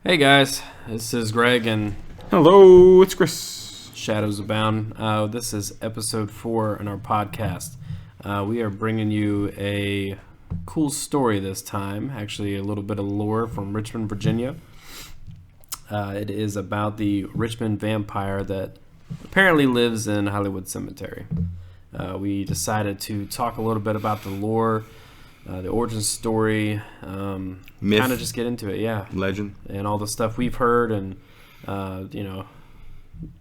Hey guys, this is Greg and Hello, it's Chris. Shadowsabound. This is episode 4 in our podcast. We are bringing you a cool story this time, actually a little bit of lore from Richmond, Virginia. It is about the Richmond Vampire that apparently lives in Hollywood Cemetery. We decided to talk a little bit about the lore, the origin story, Myth. kind of just get into it, yeah. Legend. And all the stuff we've heard, and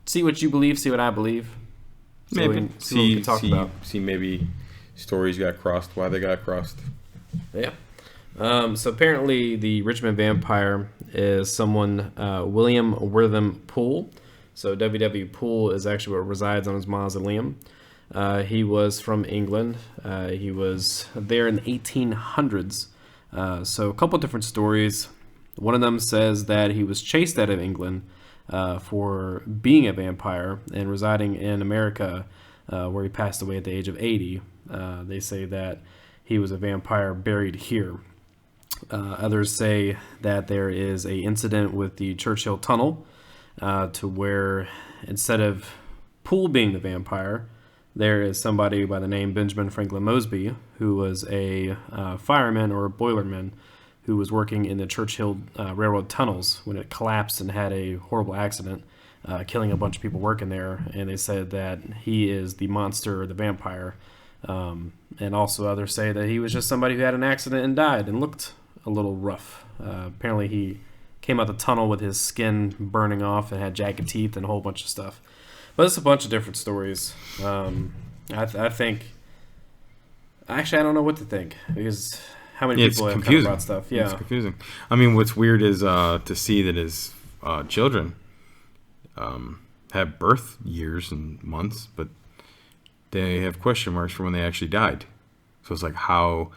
see what you believe, see what I believe. So Maybe we can talk about. See maybe stories got crossed, why they got crossed. Yeah. So apparently the Richmond Vampire is someone, William Wortham Poole. So wwpool is actually what resides on his mausoleum. He was from England. He was there in the 1800s. So a couple different stories. One of them says that he was chased out of England for being a vampire and residing in America, where he passed away at the age of 80. They say that he was a vampire buried here. Others say that there is a incident with the Churchill Tunnel, to where instead of Poole being the vampire, there is somebody by the name Benjamin Franklin Mosby, who was a fireman or a boilerman who was working in the Churchill Railroad tunnels when it collapsed and had a horrible accident, killing a bunch of people working there. And they said that he is the monster or the vampire. And also others say that he was just somebody who had an accident and died and looked a little rough. Apparently he came out the tunnel with his skin burning off and had jagged teeth and a whole bunch of stuff. But it's a bunch of different stories. I think... Actually, I don't know what to think, because how many people have kind of brought stuff. Yeah, it's confusing. I mean, what's weird is to see that his children have birth years and months, but they have question marks for when they actually died. So it's like how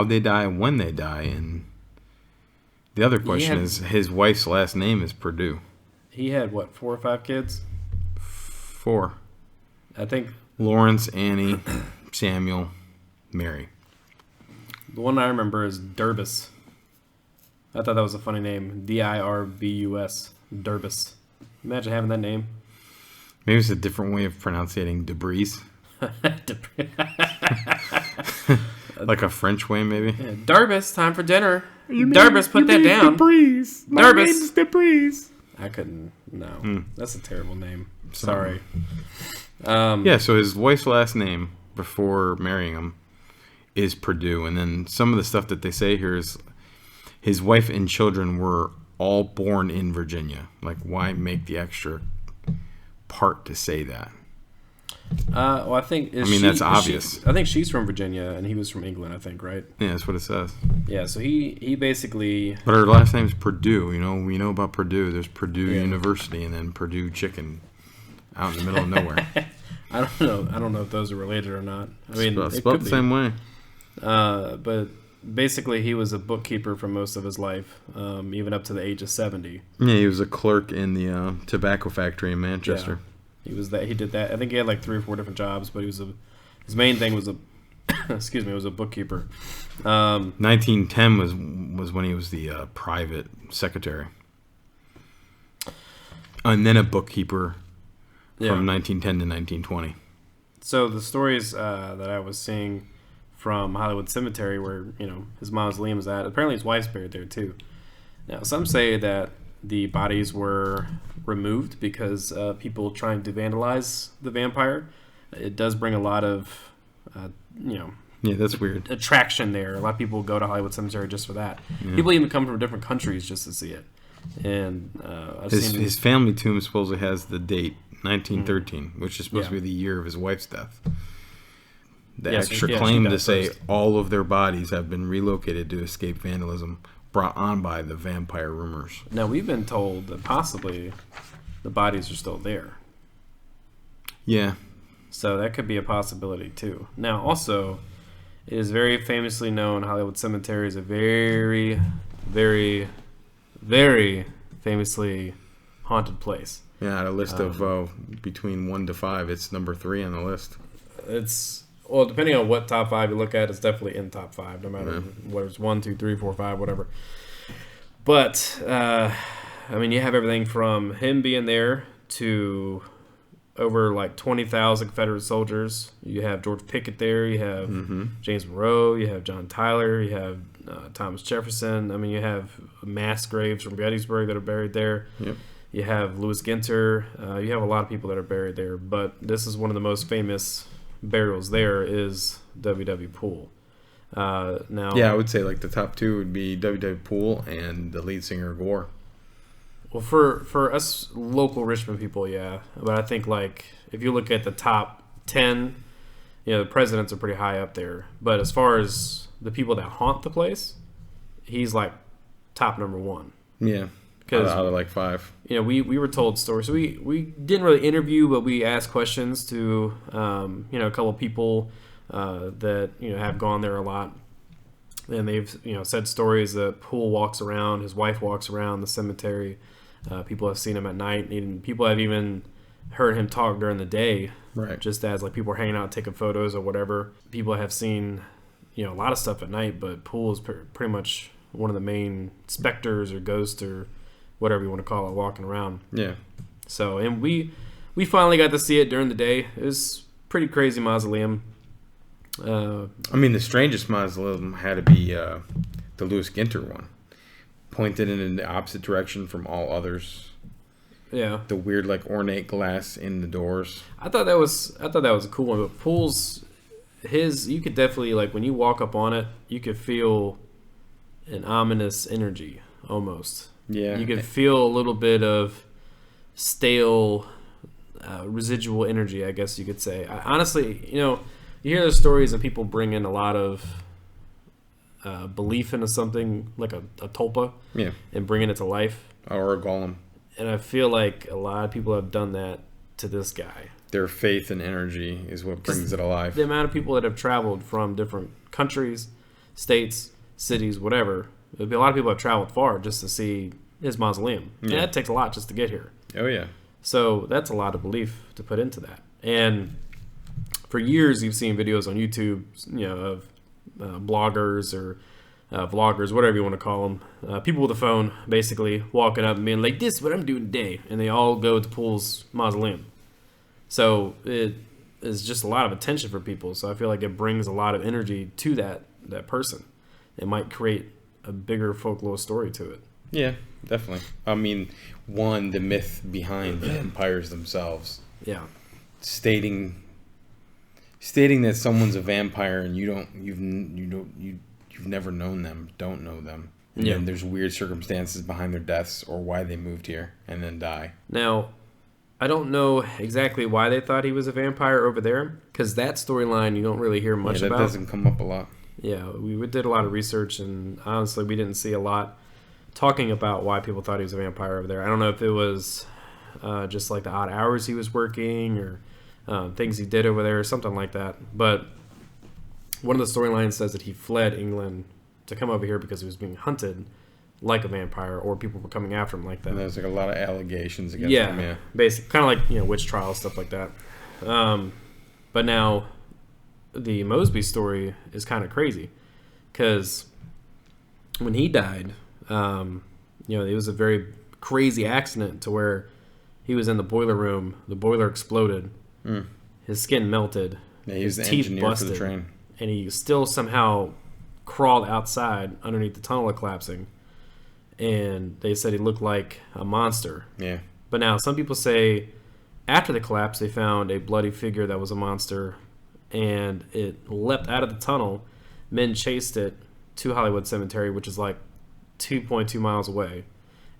they die and when they die. And the other question is, his wife's last name is Purdue. He had, 4 or 5 kids? 4. I think Lawrence, Annie, Samuel, Mary. The one I remember is Durbus. I thought that was a funny name. Dirbus. Durbus. Imagine having that name. Maybe it's a different way of pronouncing Debris. Like a French way, maybe. Yeah, Durbus, time for dinner. Durbus, put that down. Debris. My name's Debris. I couldn't. No. That's a terrible name. Sorry. Yeah, so his wife's last name before marrying him is Purdue. And then some of the stuff that they say here is his wife and children were all born in Virginia. Like, why make the extra part to say that? Well, I think... that's obvious. I think she's from Virginia, and he was from England, I think, right? Yeah, that's what it says. Yeah, so he basically... But her last name's Purdue. You know, we know about Purdue. There's Purdue University and then Purdue Chicken out in the middle of nowhere. I don't know if those are related or not. I mean, it's spelled the same way. But basically, he was a bookkeeper for most of his life, even up to the age of 70. Yeah, he was a clerk in the tobacco factory in Manchester. Yeah. He did that. I think he had like 3 or 4 different jobs, but his main thing was was a bookkeeper. 1910 was when he was the private secretary, and then a bookkeeper from 1910 to 1920. So the stories that I was seeing from Hollywood Cemetery, where his mausoleum is at, apparently his wife's buried there too. Now some say that the bodies were removed because people trying to vandalize the vampire. It does bring a lot of, Yeah, that's weird. Attraction there. A lot of people go to Hollywood Cemetery just for that. Yeah. People even come from different countries just to see it. And his family tomb supposedly has the date 1913, which is supposed to be the year of his wife's death. The extra claim to say all of their bodies have been relocated to escape vandalism brought on by the vampire rumors. Now, we've been told that possibly the bodies are still there. Yeah. So that could be a possibility, too. Now, also, it is very famously known Hollywood Cemetery is a very, very, very famously haunted place. Yeah, at a list of between 1 to 5, it's number 3 on the list. Well, depending on what top 5 you look at, it's definitely in top 5, no matter whether it's 1, 2, 3, 4, 5, whatever. But I mean, you have everything from him being there to over like 20,000 Confederate soldiers. You have George Pickett there. You have James Monroe. You have John Tyler. You have Thomas Jefferson. I mean, you have mass graves from Gettysburg that are buried there. Yep. You have Louis Ginter. You have a lot of people that are buried there. But this is one of the most famous burials there is wwpool. Now, yeah, I would say like the top two would be wwpool and the lead singer Gwar. Well, for us local Richmond people, yeah. But I think like if you look at the top 10, the presidents are pretty high up there. But as far as the people that haunt the place, he's like top number one. Yeah. Because out of like 5. we were told stories. So we didn't really interview, but we asked questions to a couple of people that have gone there a lot, and they've said stories that Poole walks around, his wife walks around the cemetery. People have seen him at night, and people have even heard him talk during the day, right? Just as like people are hanging out taking photos or whatever. People have seen a lot of stuff at night, but Poole is pretty much one of the main specters or ghosts or whatever you want to call it walking around. Yeah. So, and we finally got to see it during the day. It was pretty crazy mausoleum. I mean, the strangest mausoleum had to be the Louis Ginter one, pointed in the opposite direction from all others. Yeah. The weird, like, ornate glass in the doors. I thought that was a cool one. But Poole's, you could definitely, like, when you walk up on it, you could feel an ominous energy almost. Yeah. You could feel a little bit of stale residual energy, I guess you could say. Honestly, you hear the stories of people bring in a lot of belief into something like a tulpa, yeah, and bringing it to life, or a golem. And I feel like a lot of people have done that to this guy. Their faith and energy is what brings it alive. The amount of people that have traveled from different countries, states, cities, whatever. There'd be a lot of people that have traveled far just to see his mausoleum. Yeah. And that takes a lot just to get here. Oh, yeah. So that's a lot of belief to put into that. And for years, you've seen videos on YouTube, of bloggers or vloggers, whatever you want to call them. People with a phone, basically, walking up and being like, this is what I'm doing today. And they all go to Poole's mausoleum. So it is just a lot of attention for people. So I feel like it brings a lot of energy to that person. It might create a bigger folklore story to it. Yeah, definitely. I mean, the myth behind vampires themselves. Yeah. Stating that someone's a vampire and you've never known them, don't know them. And then there's weird circumstances behind their deaths or why they moved here and then die. Now, I don't know exactly why they thought he was a vampire over there, because that storyline you don't really hear much about. That doesn't come up a lot. Yeah, we did a lot of research, and honestly, we didn't see a lot talking about why people thought he was a vampire over there. I don't know if it was just like the odd hours he was working or things he did over there or something like that. But one of the storylines says that he fled England to come over here because he was being hunted like a vampire, or people were coming after him like that. And there's like a lot of allegations against him. Yeah, basically, kind of like witch trials, stuff like that. But now the Mosby story is kind of crazy because when he died, it was a very crazy accident to where he was in the boiler room, the boiler exploded, his skin melted, he was his the teeth engineer busted, for the train, and he still somehow crawled outside underneath the tunnel collapsing, and they said he looked like a monster. Yeah. But now some people say after the collapse they found a bloody figure that was a monster, and it leapt out of the tunnel. Men chased it to Hollywood Cemetery, which is like 2.2 miles away,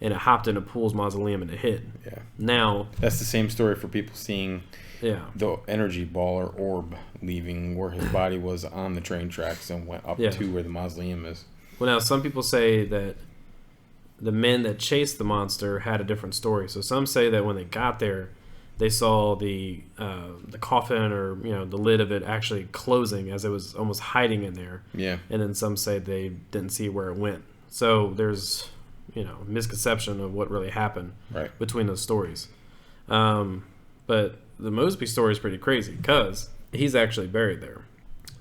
and it hopped into Poole's mausoleum and it hid. Yeah. Now that's the same story for people seeing the energy ball or orb leaving where his body was on the train tracks and went up to where the mausoleum is. Well, now some people say that the men that chased the monster had a different story. So some say that when they got there, they saw the coffin or the lid of it actually closing as it was almost hiding in there. Yeah. And then some say they didn't see where it went. So there's misconception of what really happened between those stories. But the Mosby story is pretty crazy because he's actually buried there.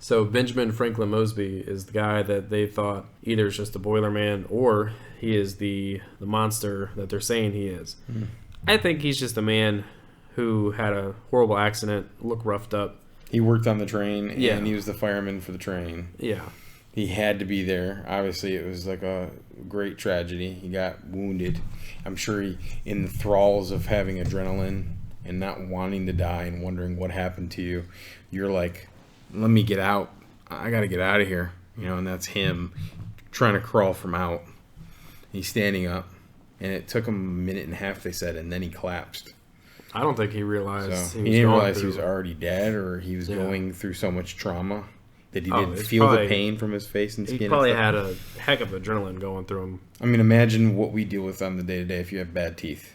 So Benjamin Franklin Mosby is the guy that they thought either is just a boiler man or he is the monster that they're saying he is. Mm. I think he's just a man who had a horrible accident, looked roughed up. He worked on the train, and he was the fireman for the train. Yeah. He had to be there. Obviously, it was like a great tragedy. He got wounded. I'm sure he, in the thralls of having adrenaline and not wanting to die and wondering what happened to you, you're like, let me get out. I got to get out of here. You know, and that's him trying to crawl from out. He's standing up, and it took him a minute and a half, they said, and then he collapsed. I don't think he realized he didn't realize he was already dead, or he was going through so much trauma that he didn't feel the pain from his face and skin. He probably had a heck of adrenaline going through him. I mean, imagine what we deal with on the day-to-day if you have bad teeth.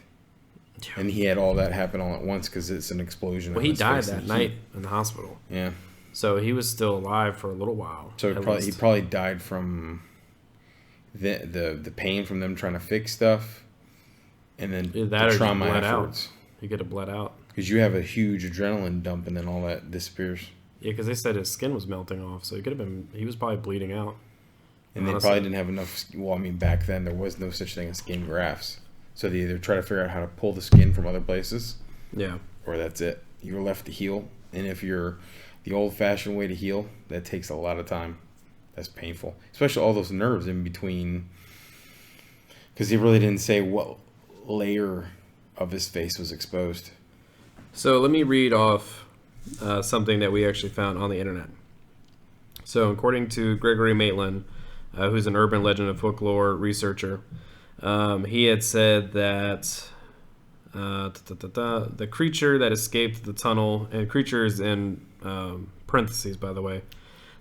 Yeah. And he had all that happen all at once because it's an explosion. Well, he died that night in the hospital. Yeah. So he was still alive for a little while. So he probably died from the pain from them trying to fix stuff, and then the trauma afterwards. He could have bled out. Because you have a huge adrenaline dump, and then all that disappears. Yeah, because they said his skin was melting off, so he was probably bleeding out. And they probably didn't have enough. Well, I mean, back then there was no such thing as skin grafts, so they either try to figure out how to pull the skin from other places, or that's it. You're left to heal, and if you're the old-fashioned way to heal, that takes a lot of time. That's painful, especially all those nerves in between. Because they really didn't say what layer of his face was exposed. So let me read off something that we actually found on the internet. So according to Gregory Maitland, who's an urban legend and folklore researcher, he had said that the creature that escaped the tunnel, and creatures in parentheses, by the way,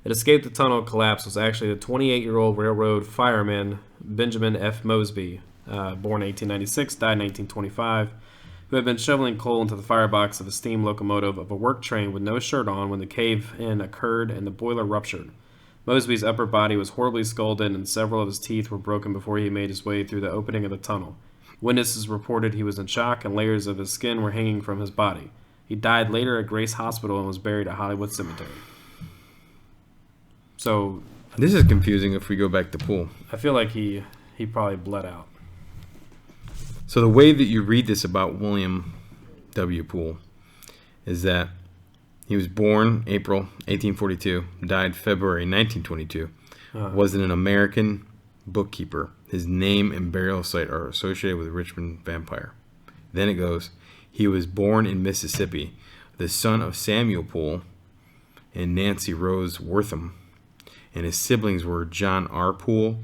that escaped the tunnel collapse was actually the 28-year-old railroad fireman Benjamin F. Mosby, born 1896, died in 1825, who had been shoveling coal into the firebox of a steam locomotive of a work train with no shirt on when the cave-in occurred and the boiler ruptured. Mosby's upper body was horribly scalded and several of his teeth were broken before he made his way through the opening of the tunnel. Witnesses reported he was in shock and layers of his skin were hanging from his body. He died later at Grace Hospital and was buried at Hollywood Cemetery. So this is confusing if we go back to Pool. I feel like he probably bled out. So the way that you read this about William W. Pool is that he was born April 1842, died February 1922, was an American bookkeeper. His name and burial site are associated with Richmond Vampire. Then it goes, he was born in Mississippi, the son of Samuel Pool and Nancy Rose Wortham, and his siblings were John R. Pool,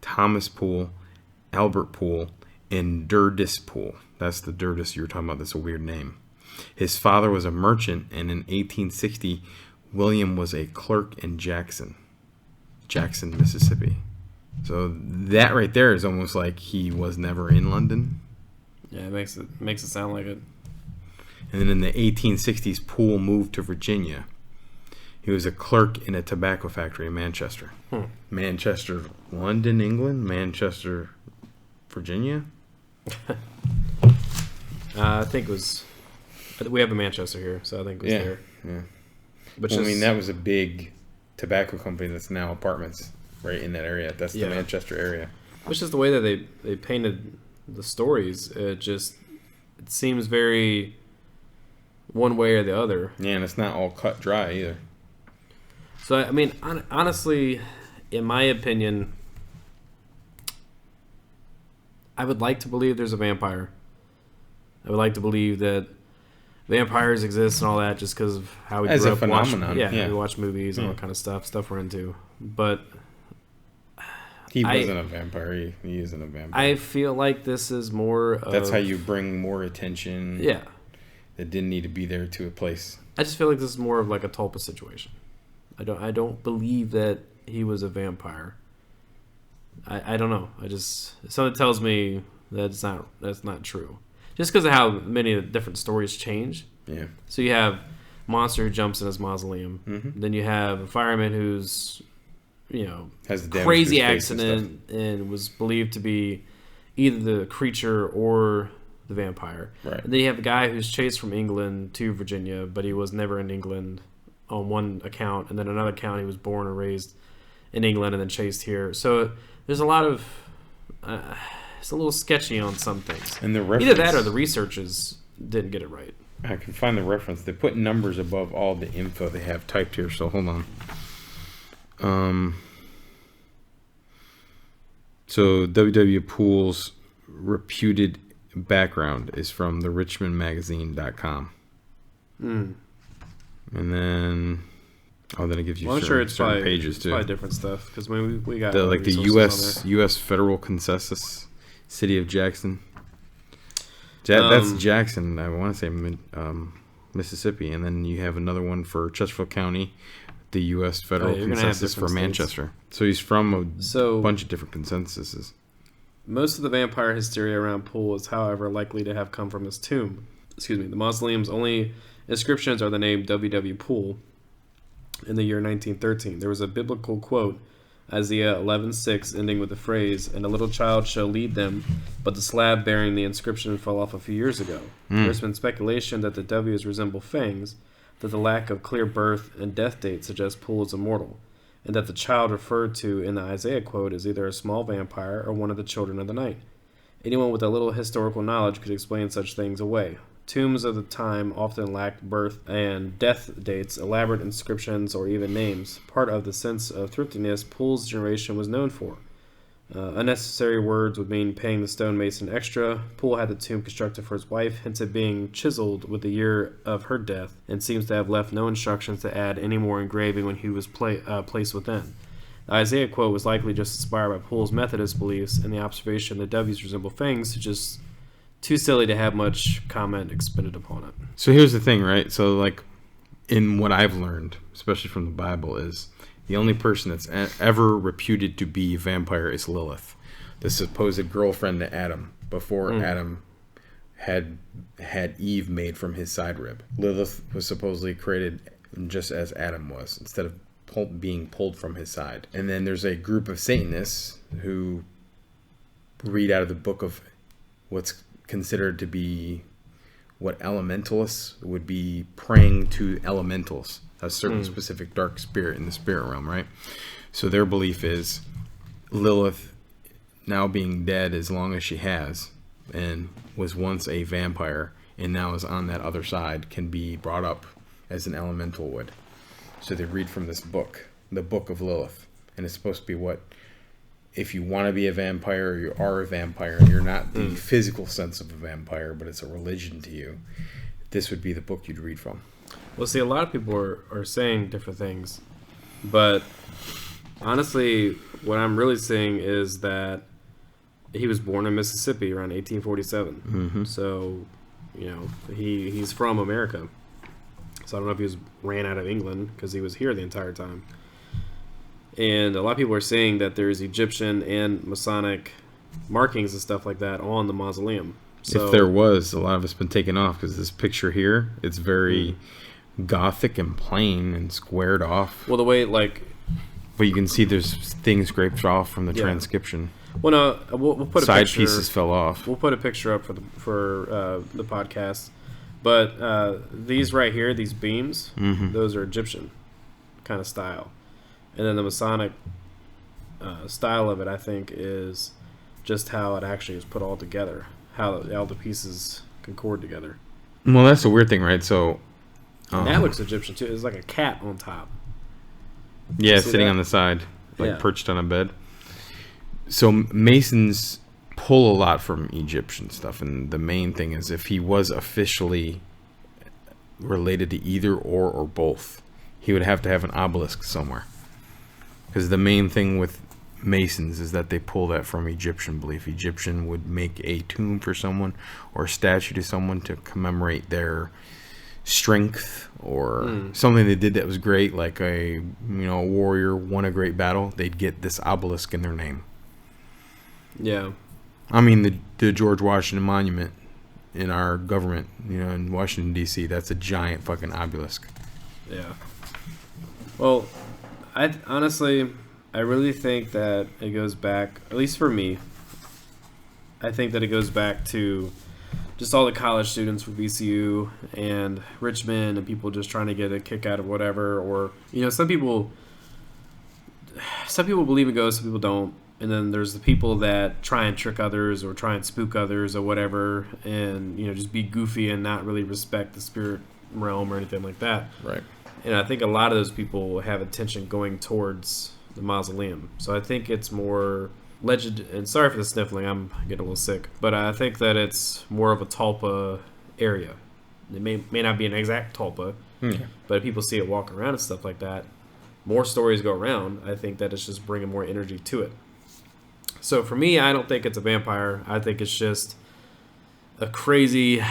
Thomas Pool, Albert Pool, and Durdis Pool. That's the Durdis you were talking about. That's a weird name. His father was a merchant, and in 1860, William was a clerk in Jackson, Mississippi. So that right there is almost like he was never in London. Yeah, it makes it sound like it. And then in the 1860s, Poole moved to Virginia. He was a clerk in a tobacco factory in Manchester. Manchester, London, England, Manchester, Virginia. I think it was. We have a Manchester here, so I think it was there. Yeah. But I mean, that was a big tobacco company that's now apartments right in that area. That's the Manchester area. Which is the way that they painted the stories. It seems very one way or the other. Yeah, and it's not all cut dry either. So, I mean, honestly, in my opinion, I would like to believe there's a vampire. I would like to believe that vampires exist and all that just because of how we grew up. As a phenomenon. Yeah, we watch movies and all kind of stuff we're into. But he wasn't a vampire. He isn't a vampire. I feel like this is more of... That's how you bring more attention. Yeah. That didn't need to be there to a place. I just feel like this is more of like a Tulpa situation. I don't believe that he was a vampire. I don't know. Something tells me that's not true. Just because of how many different stories change. Yeah. So you have monster who jumps in his mausoleum. Mm-hmm. Then you have a fireman who's, has a crazy accident and was believed to be either the creature or the vampire. Right. And then you have a guy who's chased from England to Virginia, but he was never in England. on one account, and then another account he was born and raised in England and then chased here. So there's a lot of it's a little sketchy on some things. And the reference, either that or the researchers didn't get it right. I can find the reference. They put numbers above all the info they have typed here. So hold on. So wwpool's reputed background is from the richmondmagazine.com. And then then it gives you certain pages too. Probably different stuff because we got like the U.S. Federal Consensus, City of Jackson. That's Jackson. I want to say Mississippi, and then you have another one for Chesterfield County, the U.S. Federal Consensus for Manchester. So he's from a bunch of different consensuses. Most of the vampire hysteria around Poole is, however, likely to have come from his tomb. The mausoleum's only inscriptions are the name W.W. Poole. In the year 1913, there was a biblical quote, Isaiah 11:6, ending with the phrase, "And a little child shall lead them," but the slab bearing the inscription fell off a few years ago. There's been speculation that the W's resemble fangs, that the lack of clear birth and death date suggests Poole is immortal, and that the child referred to in the Isaiah quote is either a small vampire or one of the children of the night. Anyone with a little historical knowledge could explain such things away. Tombs of the time often lacked birth and death dates, elaborate inscriptions, or even names, part of the sense of thriftiness Poole's generation was known for. Unnecessary words would mean paying the stonemason extra. Poole had the tomb constructed for his wife, hence it being chiseled with the year of her death, and seems to have left no instructions to add any more engraving when he was placed within. The Isaiah quote was likely just inspired by Poole's Methodist beliefs, and the observation that W's resemble fangs is just too silly to have much comment expended upon it. So here's the thing, right? So like in what I've learned, especially from the Bible, is the only person that's ever reputed to be a vampire is Lilith, the supposed girlfriend to Adam before Adam had Eve made from his side rib. Lilith was supposedly created just as Adam was, instead of being pulled from his side. And then there's a group of Satanists who read out of the book of what's considered to be what elementalists would be praying to elementals, a certain specific dark spirit in the spirit realm, right? So their belief is Lilith, now being dead as long as she has, and was once a vampire and now is on that other side, can be brought up as an elemental would. So they read from this book, the Book of Lilith, and it's supposed to be what, if you want to be a vampire, you are a vampire, and you're not the physical sense of a vampire, but it's a religion to you, this would be the book you'd read from. Well, see, a lot of people are saying different things, but honestly, what I'm really seeing is that he was born in Mississippi around 1847. So, he's from America. So I don't know if he ran out of England because he was here the entire time. And a lot of people are saying that there's Egyptian and Masonic markings and stuff like that on the mausoleum. So, if there was, a lot of it's been taken off because this picture here, it's very gothic and plain and squared off. Well, the way but you can see there's things scraped off from the transcription. Well, no, we'll put a side picture. Pieces fell off. We'll put a picture up for the podcast. But these right here, these beams, those are Egyptian kind of style. And then the Masonic style of it, I think, is just how it actually is put all together, how all the pieces concord together. Well, that's the weird thing, right? So and that looks Egyptian, too. It's like a cat on top. Yeah, sitting on the side, perched on a bed. So Masons pull a lot from Egyptian stuff, and the main thing is if he was officially related to either or both, he would have to have an obelisk somewhere. Because the main thing with Masons is that they pull that from Egyptian belief. Egyptian would make a tomb for someone or a statue to someone to commemorate their strength or something they did that was great, like a warrior won a great battle. They'd get this obelisk in their name. Yeah. I mean, the George Washington Monument in our government, in Washington, D.C., that's a giant fucking obelisk. Yeah. Well, I really think that it goes back, at least for me, I think that it goes back to just all the college students from VCU and Richmond and people just trying to get a kick out of whatever. Or, some people believe in ghosts, some people don't. And then there's the people that try and trick others or try and spook others or whatever, and just be goofy and not really respect the spirit realm or anything like that. Right. And I think a lot of those people have attention going towards the mausoleum. So I think it's more legend. And sorry for the sniffling, I'm getting a little sick, but I think that it's more of a tulpa area. It may not be an exact tulpa, but if people see it walk around and stuff like that, more stories go around. I think that it's just bringing more energy to it. So for me, I don't think it's a vampire. I think it's just a crazy,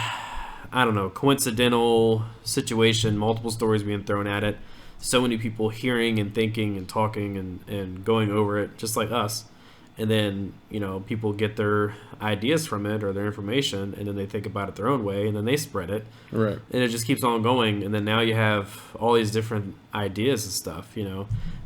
coincidental situation, multiple stories being thrown at it, so many people hearing and thinking and talking and going over it, just like us. And then, people get their ideas from it or their information, and then they think about it their own way, and then they spread it. Right. And it just keeps on going. And then now you have all these different ideas and stuff,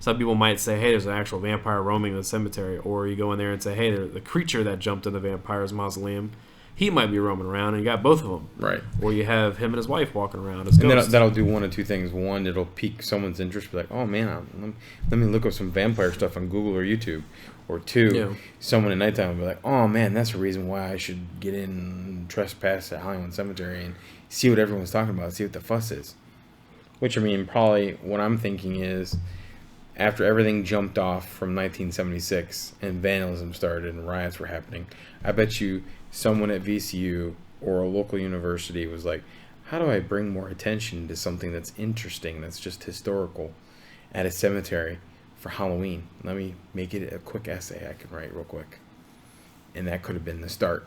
Some people might say, hey, there's an actual vampire roaming the cemetery. Or you go in there and say, hey, the creature that jumped in the vampire's mausoleum, he might be roaming around, and you got both of them. Right. Or you have him and his wife walking around as ghosts. And that'll do one of two things. One, it'll pique someone's interest, be like, oh, man, let me look up some vampire stuff on Google or YouTube. Or two, someone at nighttime will be like, oh, man, that's the reason why I should get in and trespass at Hollywood Cemetery and see what everyone's talking about, see what the fuss is. Which, probably what I'm thinking is, after everything jumped off from 1976 and vandalism started and riots were happening, I bet you someone at VCU or a local university was like, how do I bring more attention to something that's interesting, that's just historical at a cemetery for Halloween? Let me make it a quick essay I can write real quick. And that could have been the start.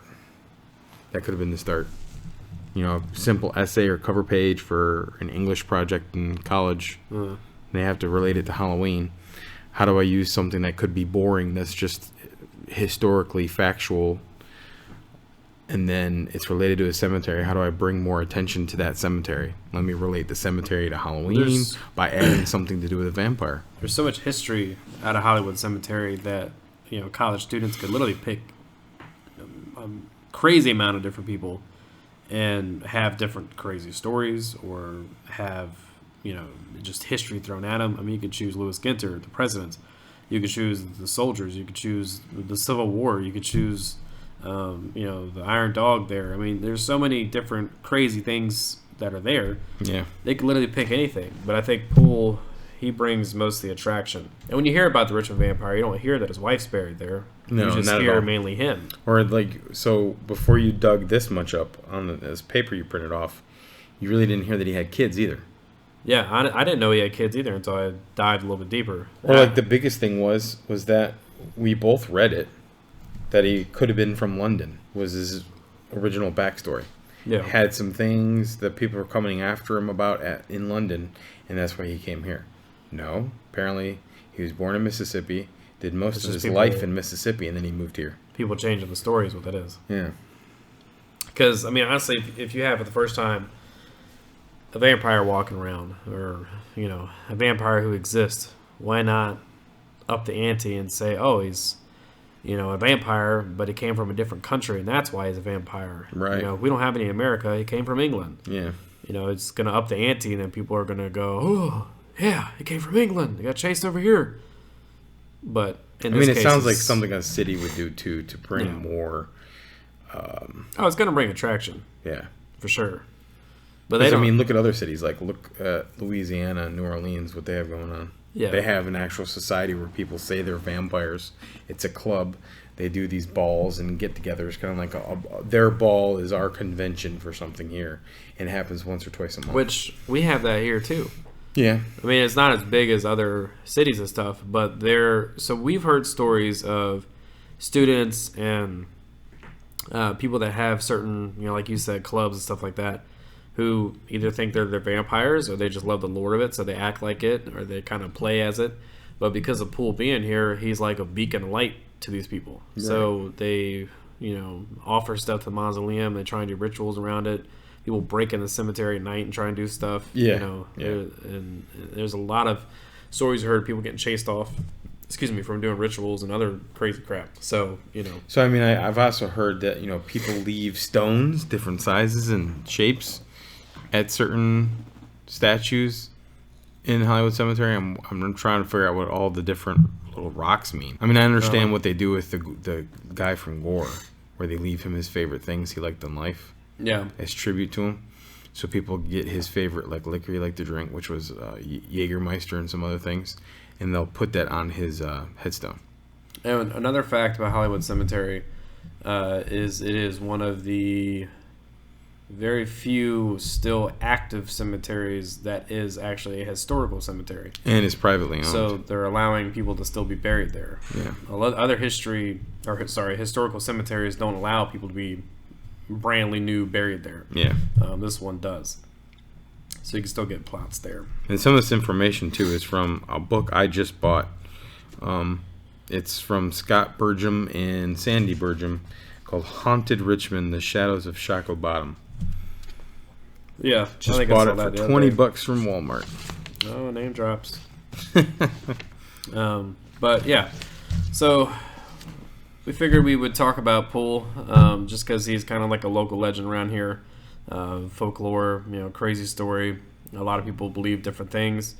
Simple essay or cover page for an English project in college. They have to relate it to Halloween. How do I use something that could be boring that's just historically factual, and then it's related to a cemetery? How do I bring more attention to that cemetery? Let me relate the cemetery to Halloween by adding something to do with a vampire. There's so much history out of Hollywood Cemetery that college students could literally pick a crazy amount of different people and have different crazy stories, or have just history thrown at them. You could choose Louis Ginter, the president. You could choose the soldiers. You could choose the Civil War. You could choose the Iron Dog there. There's so many different crazy things that are there. Yeah. They could literally pick anything. But I think Poole, he brings most of the attraction. And when you hear about the Richmond Vampire, you don't hear that his wife's buried there. No, you just not hear at all. mainly him. Or so before you dug this much up on this paper you printed off, you really didn't hear that he had kids either. Yeah, I didn't know he had kids either until I dived a little bit deeper. Or the biggest thing was that we both read it, that he could have been from London, was his original backstory. Yeah. Had some things that people were coming after him about in London, and that's why he came here. No, apparently he was born in Mississippi, did most of his life in Mississippi, and then he moved here. People changing the story is what that is. Yeah. Because, honestly, if you have for the first time a vampire walking around, or a vampire who exists, why not up the ante and say, oh, he's a vampire, but he came from a different country, and that's why he's a vampire. Right. We don't have any in America. He came from England. Yeah. It's gonna up the ante, and then people are gonna go, oh yeah, he came from England. He got chased over here. But in this case, it sounds like something a city would do too, to bring more. It's gonna bring attraction. Yeah. For sure. But they don't. Look at other cities. Look at Louisiana and New Orleans, what they have going on. Yeah. They have an actual society where people say they're vampires. It's a club. They do these balls and get-togethers. Kind of like their ball is our convention for something here. And it happens once or twice a month. Which, we have that here, too. Yeah. It's not as big as other cities and stuff, but so we've heard stories of students and people that have certain, like you said, clubs and stuff like that, who either think they're vampires or they just love the lore of it, so they act like it, or they kind of play as it. But because of Poole being here, he's like a beacon of light to these people. Right. So they, offer stuff to the mausoleum. They try and do rituals around it. People break in the cemetery at night and try and do stuff. Yeah. And there's a lot of stories I heard, people getting chased off from doing rituals and other crazy crap. So, So, I mean, I've also heard that, people leave stones, different sizes and shapes, at certain statues in Hollywood Cemetery. I'm trying to figure out what all the different little rocks mean. I mean, I understand what they do with the guy from Gwar, where they leave him his favorite things he liked in life. Yeah. As tribute to him. So people get his favorite, like, liquor he liked to drink, which was Jägermeister and some other things, and they'll put that on his headstone. And another fact about Hollywood Cemetery is it is one of the very few still active cemeteries that is actually a historical cemetery. And it's privately owned. So they're allowing people to still be buried there. Yeah. Other historical cemeteries don't allow people to be brandly new buried there. Yeah. This one does. So you can still get plots there. And some of this information, too, is from a book I just bought. It's from Scott Burgum and Sandy Burgum, called Haunted Richmond, The Shadows of Shockoe Bottom. Yeah. Just bought it for $20 from Walmart. Oh, name drops. But, yeah. So we figured we would talk about Poole, just because he's kind of like a local legend around here. Folklore, crazy story. A lot of people believe different things.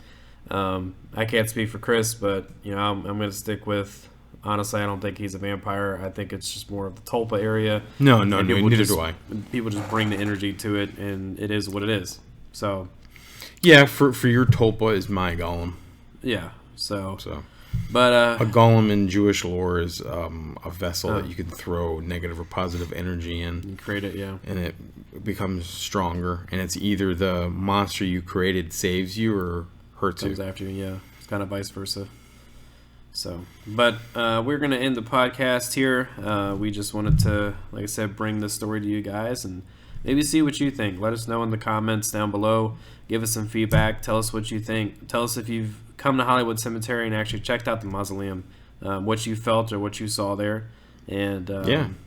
I can't speak for Chris, but I'm going to stick with. Honestly, I don't think he's a vampire. I think it's just more of the Tulpa area. No, neither do I. People just bring the energy to it, and it is what it is. So, yeah, for your Tulpa is my golem. Yeah. So. But a golem in Jewish lore is a vessel that you can throw negative or positive energy in. You create it, yeah. And it becomes stronger. And it's either the monster you created saves you or hurts you. Comes after you, yeah. It's kind of vice versa. So, but we're going to end the podcast here. We just wanted to, like I said, bring this story to you guys and maybe see what you think. Let us know in the comments down below. Give us some feedback. Tell us what you think. Tell us if you've come to Hollywood Cemetery and actually checked out the mausoleum, what you felt or what you saw there. And,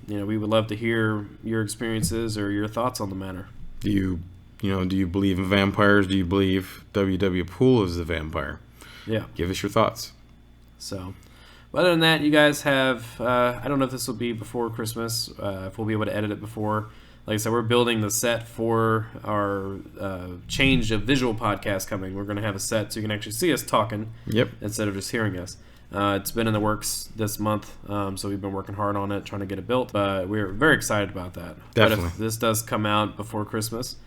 we would love to hear your experiences or your thoughts on the matter. Do you believe in vampires? Do you believe wwpool is the vampire? Yeah. Give us your thoughts. So, but other than that, you guys have, I don't know if this will be before Christmas, if we'll be able to edit it before. Like I said, we're building the set for our change of visual podcast coming. We're going to have a set so you can actually see us talking instead of just hearing us. It's been in the works this month, so we've been working hard on it, trying to get it built. But we're very excited about that. Definitely. But if this does come out before Christmas,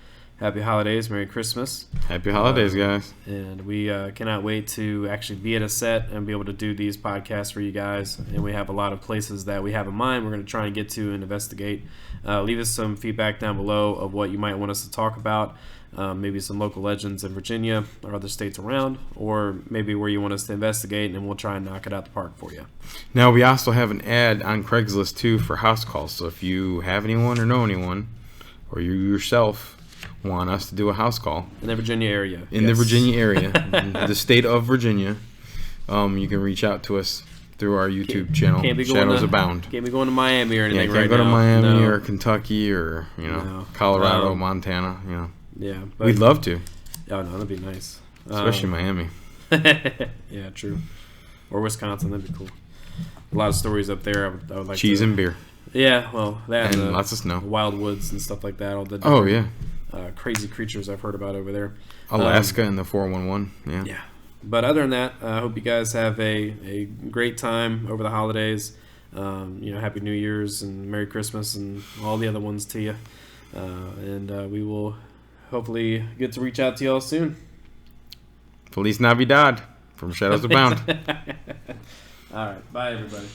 happy holidays, Merry Christmas. Happy holidays, guys. And we cannot wait to actually be at a set and be able to do these podcasts for you guys. And we have a lot of places that we have in mind we're going to try and get to and investigate. Leave us some feedback down below of what you might want us to talk about. Maybe some local legends in Virginia or other states around, or maybe where you want us to investigate, and we'll try and knock it out the park for you. Now, we also have an ad on Craigslist, too, for house calls. So if you have anyone or know anyone, or you yourself want us to do a house call in the Virginia area, in the the state of Virginia, you can reach out to us through our YouTube channel, Shadows Abound. Can't be going to Miami or anything right now. Can't go to Miami or Kentucky or Colorado, Montana. Yeah, but we'd love to. Oh no, that'd be nice, especially Miami. Yeah, true. Or Wisconsin, that'd be cool. A lot of stories up there. I would like cheese and beer. Yeah, well, that and lots of snow, wild woods and stuff like that. All the crazy creatures I've heard about over there. Alaska and the 411. Yeah. Yeah. But other than that, I hope you guys have a great time over the holidays. Happy New Year's and Merry Christmas and all the other ones to you. And we will hopefully get to reach out to y'all soon. Feliz Navidad from Shadows Abound. All right. Bye, everybody.